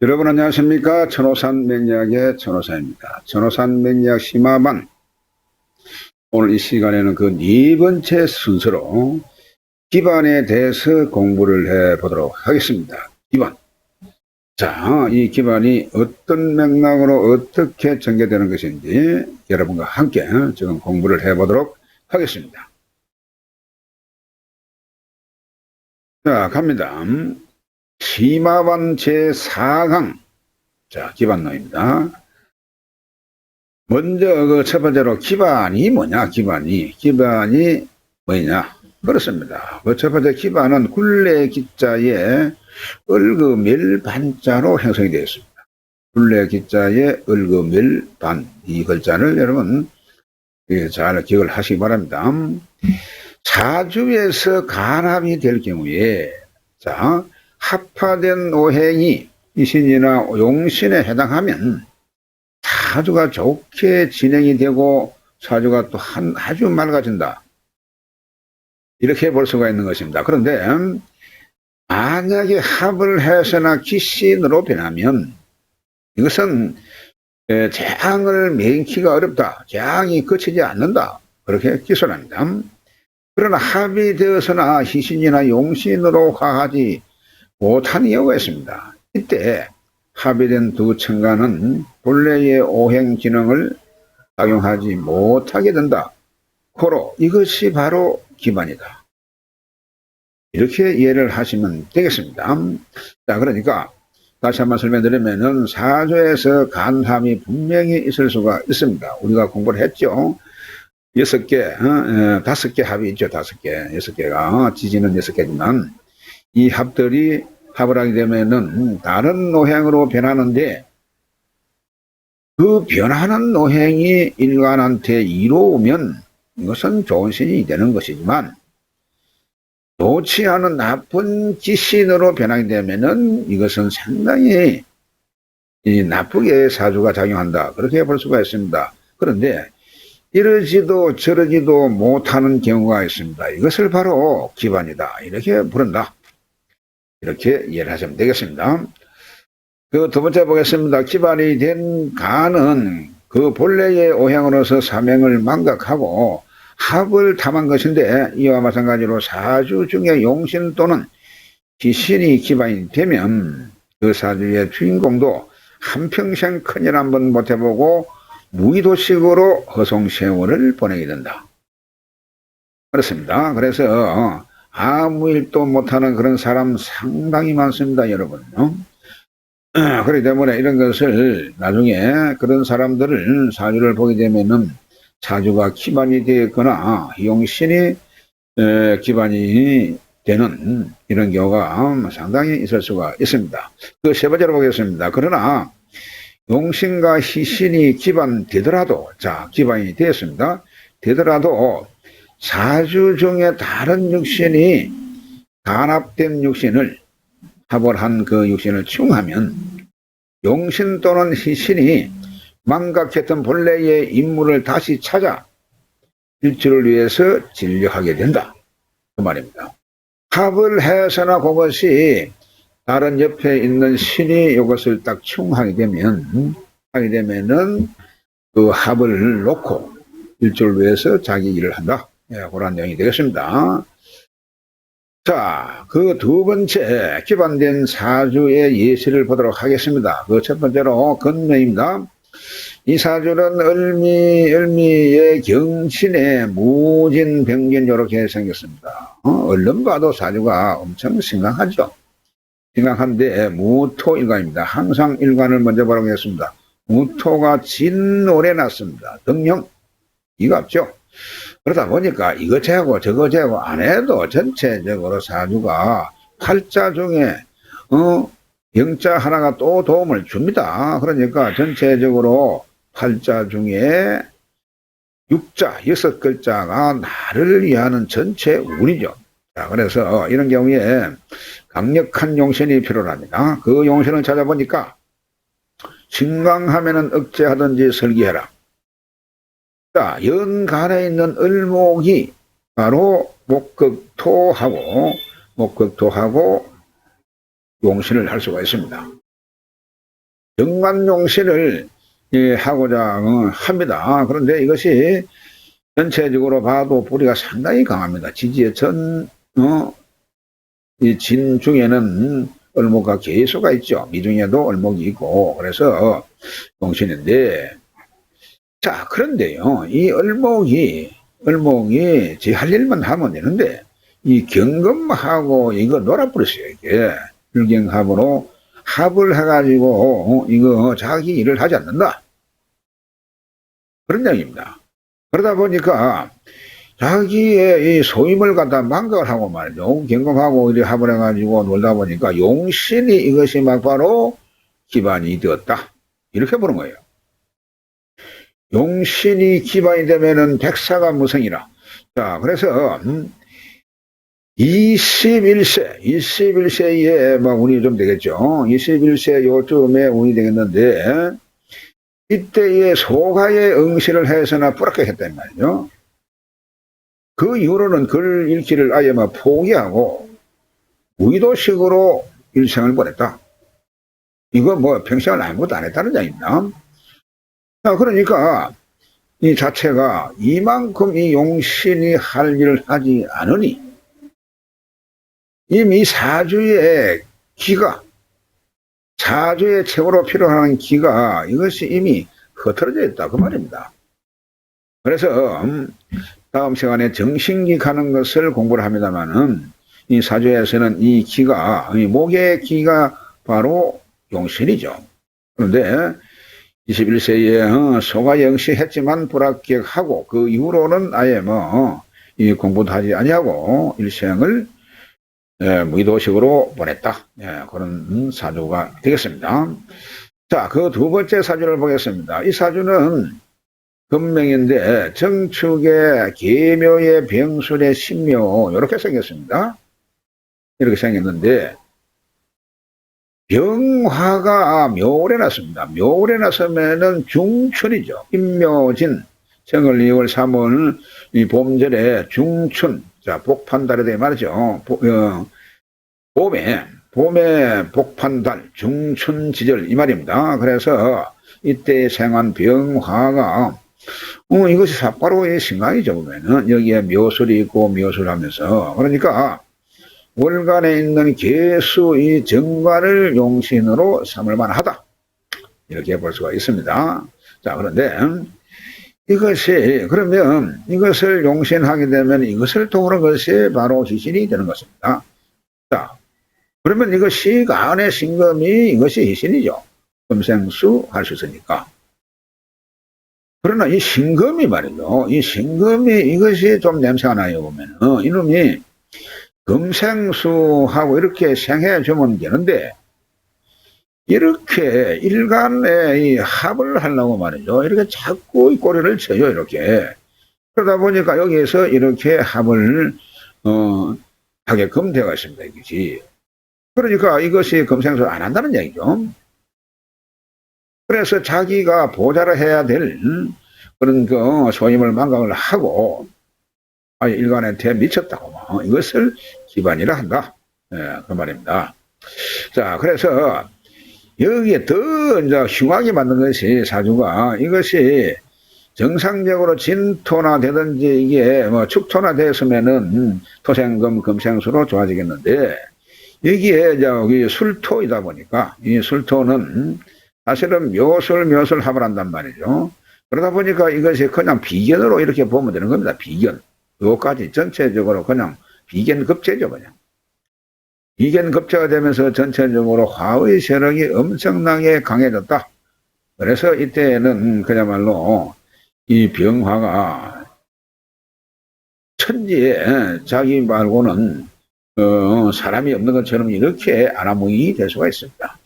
여러분 안녕하십니까? 천호산 맹약의 천호사입니다. 천호산 맹약 심화반 오늘 이 시간에는 그 네 번째 순서로 기반에 대해서 공부를 해 보도록 하겠습니다. 기반. 자, 이 기반이 어떤 맥락으로 어떻게 전개되는 것인지 여러분과 함께 지금 공부를 해 보도록 하겠습니다. 자, 갑니다. 심화반 제4강. 자, 기반론입니다. 먼저 그 첫 번째로 기반이 뭐냐? 기반이 뭐냐? 그렇습니다. 그 첫 번째 기반은 굴레 기자에 을금일 반자로 형성이 되어 있습니다. 굴레 기자에 을금일 반, 이 글자를 여러분 잘 기억을 하시기 바랍니다. 사주에서 간합이 될 경우에 자, 합화된 오행이 이신이나 용신에 해당하면 사주가 좋게 진행이 되고 사주가 또 아주 맑아진다. 이렇게 볼 수가 있는 것입니다. 그런데 만약에 합을 해서나 기신으로 변하면 이것은 재앙을免기가 어렵다. 재앙이 그치지 않는다. 그렇게 기술합니다. 그러나 합이 되어서나 희신이나 용신으로 화하지 못하는 경우가 있습니다. 이때 합이 된 두 천간은 본래의 오행 기능을 작용하지 못하게 된다. 고로 이것이 바로 기반이다. 이렇게 이해를 하시면 되겠습니다. 자, 그러니까 다시 한번 설명드리면은 사주에서 간합이 분명히 있을 수가 있습니다. 우리가 공부를 했죠. 6개, 5개 합이 있죠. 5개, 6개가 지지는 6개지만 이 합들이 합을 하게 되면은 다른 노행으로 변하는데 그 변하는 노행이 일간한테 이로우면 이것은 좋은 신이 되는 것이지만 좋지 않은 나쁜 기신으로 변하게 되면은 이것은 상당히 나쁘게 사주가 작용한다. 그렇게 볼 수가 있습니다. 그런데 이러지도 저러지도 못하는 경우가 있습니다. 이것을 바로 기반이다. 이렇게 부른다. 이렇게 이해를 하시면 되겠습니다. 그 두 번째 보겠습니다. 기반이 된 간은 그 본래의 오행으로서 사명을 망각하고 합을 탐한 것인데 이와 마찬가지로 사주 중에 용신 또는 기신이 기반이 되면 그 사주의 주인공도 한평생 큰일 한번 못해보고 무의도식으로 허송세월을 보내게 된다. 그렇습니다. 그래서 아무 일도 못하는 그런 사람 상당히 많습니다, 여러분. 그렇기 때문에 이런 것을 나중에 그런 사람들을 사주를 보게 되면은 사주가 기반이 되거나 용신이 기반이 되는 이런 경우가 상당히 있을 수가 있습니다. 그 세 번째로 보겠습니다. 그러나 용신과 희신이 기반되더라도, 자, 기반이 되었습니다. 되더라도 사주 중에 다른 육신이 간합된 육신을 합을 한 그 육신을 충하면 용신 또는 희신이 망각했던 본래의 임무를 다시 찾아 일주를 위해서 진력하게 된다. 그 말입니다. 합을 해서나 그것이 다른 옆에 있는 신이 이것을 딱 충하게 되면은 그 합을 놓고 일주를 위해서 자기 일을 한다. 그런 내용이 되겠습니다. 자, 그 두 번째 기반된 사주의 예시를 보도록 하겠습니다. 그 첫 번째로 건묘입니다. 이 사주는 을미의 경신에 무진병진 이렇게 생겼습니다. 얼른 봐도 사주가 엄청 심각하죠. 심각한데 무토일간입니다. 항상 일간을 먼저 보라고 했습니다. 무토가 진오래 났습니다. 등형 이거 없죠. 그러다 보니까 이거 재고 저거 재고 안 해도 전체적으로 사주가 팔자 중에 영자 하나가 또 도움을 줍니다. 그러니까 전체적으로 팔자 중에 육자 6글자가 나를 위하는 전체 운이죠. 자, 그래서 이런 경우에 강력한 용신이 필요합니다. 그 용신을 찾아보니까 신강하면은 억제하든지 설기해라. 자, 연간에 있는 을목이 바로 목극토하고 용신을 할 수가 있습니다. 정관용신을 하고자 합니다. 그런데 이것이 전체적으로 봐도 뿌리가 상당히 강합니다. 지지의 이 진 중에는 을목과 계수가 있죠. 미중에도 을목이 있고, 그래서 용신인데, 자, 그런데요, 이 을목이 제 할 일만 하면 되는데, 이 경금하고 이거 놀아버렸어요, 이게. 불경합으로 합을 해가지고, 이거 자기 일을 하지 않는다. 그런 얘기입니다. 그러다 보니까, 자기의 이 소임을 갖다 망각을 하고 말이죠. 경금하고 이렇게 합을 해가지고 놀다 보니까 용신이 이것이 막바로 기반이 되었다. 이렇게 보는 거예요. 용신이 기반이 되면은 백사가 무성이라. 자, 그래서 21세에 뭐 운이 좀 되겠죠. 21세 요쯤에 운이 되겠는데 이때에 소가의 응시를 해서나 뿌옇게 했단 말이죠. 그 이후로는 글 읽기를 아예 막 포기하고 무의도식으로 일생을 보냈다. 이거 뭐 평생을 아무것도 안 했다는 얘기입니다. 그러니까 이 자체가 이만큼 이 용신이 할 일을 하지 않으니 이미 사주의 기가, 사주의 최고로 필요한 기가 이것이 이미 흐트러져 있다 그 말입니다. 그래서 다음 시간에 정신기 가는 것을 공부를 합니다만은 이 사주에서는 이 기가, 이 목의 기가 바로 용신이죠. 그런데 21세에 소가영시 했지만 불합격하고 그 이후로는 아예 이 공부도 하지 아니하고 일생을 무의도식으로 보냈다. 그런 사주가 되겠습니다. 자, 그 두 번째 사주를 보겠습니다. 이 사주는 금명인데 정축의 계묘의 병술의 신묘 이렇게 생겼습니다. 이렇게 생겼는데 병화가 묘월에 났습니다. 묘월에 났으면은 중춘이죠. 임묘진 정월 2월 3월 이 봄절에 중춘, 자 복판달에 대해 말이죠. 봄에 복판달 중춘지절 이 말입니다. 그래서 이때 생한 병화가 이것이 바로 이 신강이죠. 보면은 여기에 묘술이 있고 묘술하면서 그러니까 월간에 있는 계수 이 정관을 용신으로 삼을 만하다. 이렇게 볼 수가 있습니다. 자, 그런데 그러면 이것을 용신하게 되면 이것을 통하는 것이 바로 희신이 되는 것입니다. 자, 그러면 이것이 간의 신금이 이것이 희신이죠. 금생수 할 수 있으니까. 그러나 이 신금이 말이죠. 이 신금이 이것이 좀 냄새가 나요, 보면. 이놈이 금생수하고 이렇게 생해주면 되는데, 이렇게 일간에 이 합을 하려고 말이죠. 이렇게 자꾸 이 꼬리를 쳐요, 이렇게. 그러다 보니까 여기에서 이렇게 합을, 하게끔 되어 있습니다, 이것이. 그러니까 이것이 금생수 안 한다는 얘기죠. 그래서 자기가 보좌를 해야 될 그런 그 소임을 망각을 하고 일간한테 미쳤다고 이것을 기반이라 한다. 그 말입니다. 자, 그래서 여기에 더 이제 흉하게 만든 것이 사주가 이것이 정상적으로 진토나 되든지 이게 축토나 됐으면은 토생금 금생수로 좋아지겠는데 여기에 저기 술토이다 보니까 이 술토는 사실은 묘술 합을 한단 말이죠. 그러다 보니까 이것이 그냥 비견으로 이렇게 보면 되는 겁니다. 비견. 요까지 전체적으로 그냥 비견급제죠, 그냥. 비견급제가 되면서 전체적으로 화의 세력이 엄청나게 강해졌다. 그래서 이때는 그야말로 이 병화가 천지에 자기 말고는 사람이 없는 것처럼 이렇게 아나무인이 될 수가 있습니다.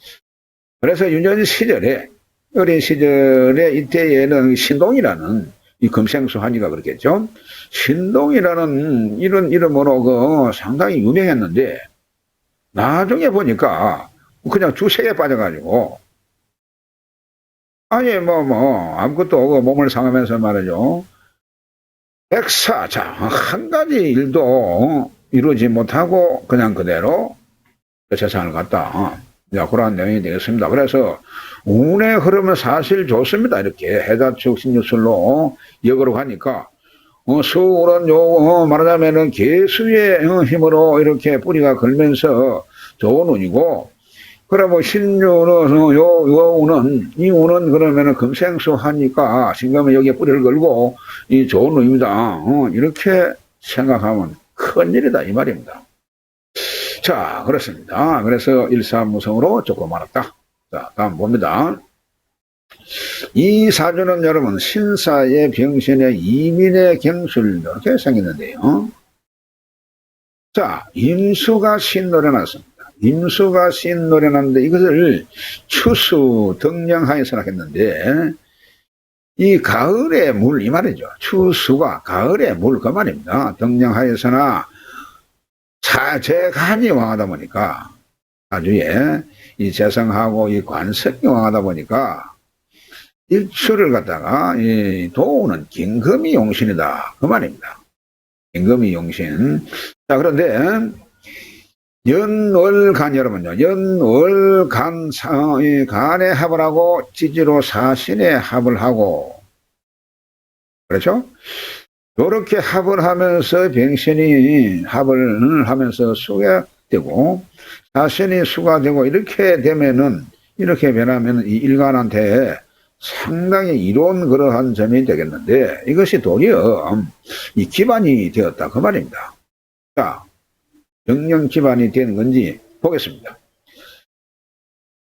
그래서 유년 시절에 어린 시절에 이때에는 신동이라는 이 금생수 한이가 그렇겠죠. 신동이라는 이런 이름으로 상당히 유명했는데 나중에 보니까 그냥 주색에 빠져가지고 아니 아무것도 몸을 상하면서 말이죠. 백사 한 가지 일도 이루지 못하고 그냥 그대로 세상을 갔다. 그런 내용이 되겠습니다. 그래서 운의 흐름은 사실 좋습니다. 이렇게 해자축 신유술로 역으로 가니까 수는 말하자면은 개수의 힘으로 이렇게 뿌리가 걸면서 좋은 운이고, 그래 신유는 요 운은, 이 운은 그러면은 금생수 하니까 신금은 여기에 뿌리를 걸고 이 좋은 운입니다. 이렇게 생각하면 큰일이다 이 말입니다. 자, 그렇습니다. 그래서 일사무성으로 조금 말았다. 자, 다음 봅니다. 이 사주는 여러분 신사의 병신의 이민의 경술 이렇게 생겼는데요. 자, 임수가 신노래났습니다. 임수가 신노래났는데 이것을 추수 덕령하에서 하겠는데, 이 가을의 물 이 말이죠. 추수가 가을의 물 그 말입니다. 덕령하에서나 재간이 왕하다 보니까 사주에 이 재성하고 이 관성이 왕하다 보니까 일출을 갖다가 이 도우는 긴금이 용신이다 그 말입니다. 긴금이 용신. 자, 그런데 연월간 여러분요, 연월간 간에 합을 하고 지지로 사신에 합을 하고, 그렇죠? 이렇게 합을 하면서 병신이 합을 하면서 수가 되고 사신이 수가 되고 이렇게 되면은, 이렇게 변하면 이 일간한테 상당히 이로운 그러한 점이 되겠는데, 이것이 도리어 이 기반이 되었다 그 말입니다. 자, 정령 기반이 되는 건지 보겠습니다.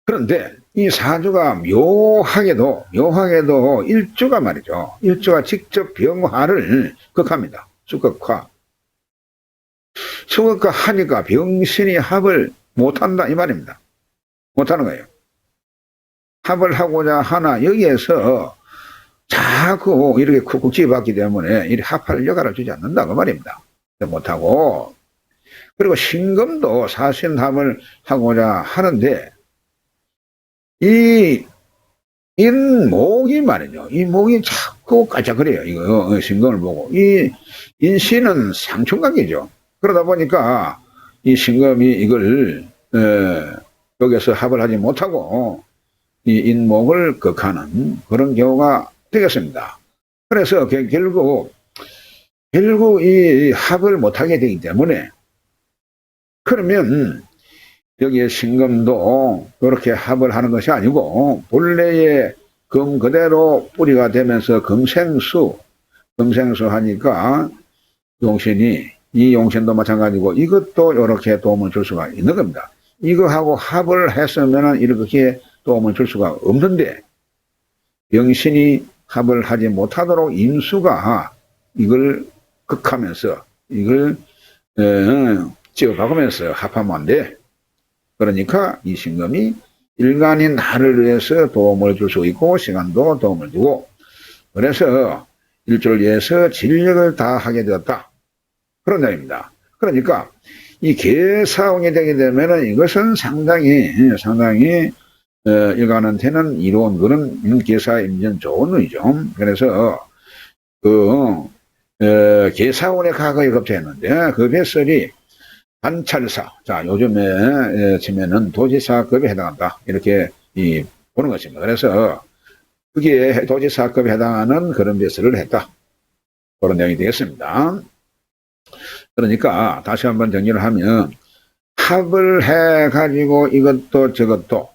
그런데 이 사주가 묘하게도 일주가 말이죠. 일주가 직접 병화를 극합니다. 수극화. 수극화 하니까 병신이 합을 못한다 이 말입니다. 못하는 거예요. 합을 하고자 하나 여기에서 자꾸 이렇게 쿡쿡 받기 때문에 이 합할 여가를 주지 않는다 그 말입니다. 못하고, 그리고 신금도 사신합을 하고자 하는데 이 인목이 말이죠. 이 목이 자꾸 깔짝거려요. 이거 신금을 보고. 이 인신은 상충관계죠. 그러다 보니까 이 신금이 이걸 여기서 합을 하지 못하고 이 인목을 극하는 그런 경우가 되겠습니다. 그래서 결국 이 합을 못하게 되기 때문에, 그러면 여기에 신금도 그렇게 합을 하는 것이 아니고 본래의 금 그대로 뿌리가 되면서 금생수 하니까 용신이, 이 용신도 마찬가지고 이것도 이렇게 도움을 줄 수가 있는 겁니다. 이거하고 합을 했으면 이렇게 도움을 줄 수가 없는데, 병신이 합을 하지 못하도록 임수가 이걸 극하면서 이걸 찍어박으면서 합하면 안 돼. 그러니까 이 신금이 일간인 나를 위해서 도움을 줄 수 있고 시간도 도움을 주고, 그래서 일주를 위해서 진력을 다하게 되었다 그런 점입니다. 그러니까 이 계사운이 되게 되면은 이것은 상당히 일간한테는 이로운 그런 계사임전 좋은 의죠. 그래서 계사운의 과거에 급제했는데 그 뱃설이 관찰사, 자 요즘에 치면은 도지사급에 해당한다 이렇게 보는 것입니다. 그래서 그게 도지사급에 해당하는 그런 뱃설을 했다 그런 내용이 되겠습니다. 그러니까 다시 한번 정리를 하면, 합을 해 가지고 이것도 저것도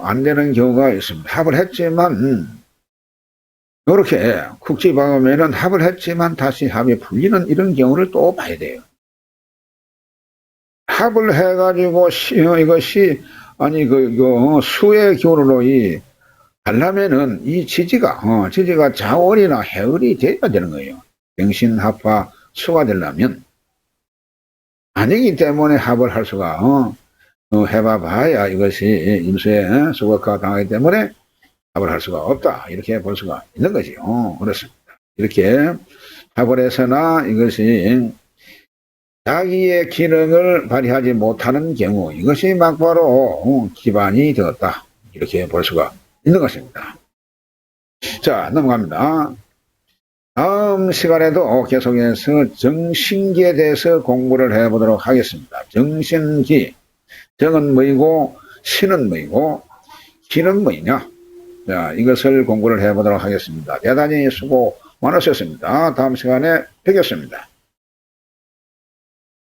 안 되는 경우가 있습니다. 합을 했지만 이렇게 쿡 집어가면은 합을 했지만 다시 합이 풀리는 이런 경우를 또 봐야 돼요. 합을 해가지고 이것이 아니 수의 기운으로 하려면은 이 지지가 자월이나 해월이 돼야 되는 거예요. 병신합화 수가 되려면. 아니기 때문에 합을 할 수가 해봐봐야 이것이 임수에 수극화가 당하기 때문에 합을 할 수가 없다 이렇게 볼 수가 있는 거지요. 그렇습니다. 이렇게 합을 해서나 이것이 자기의 기능을 발휘하지 못하는 경우, 이것이 막바로 기반이 되었다 이렇게 볼 수가 있는 것입니다. 자, 넘어갑니다. 다음 시간에도 계속해서 정신기에 대해서 공부를 해보도록 하겠습니다. 정신기. 정은 뭐이고 신은 뭐이고 기는 뭐이냐. 자, 이것을 공부를 해보도록 하겠습니다. 대단히 수고 많으셨습니다. 다음 시간에 뵙겠습니다.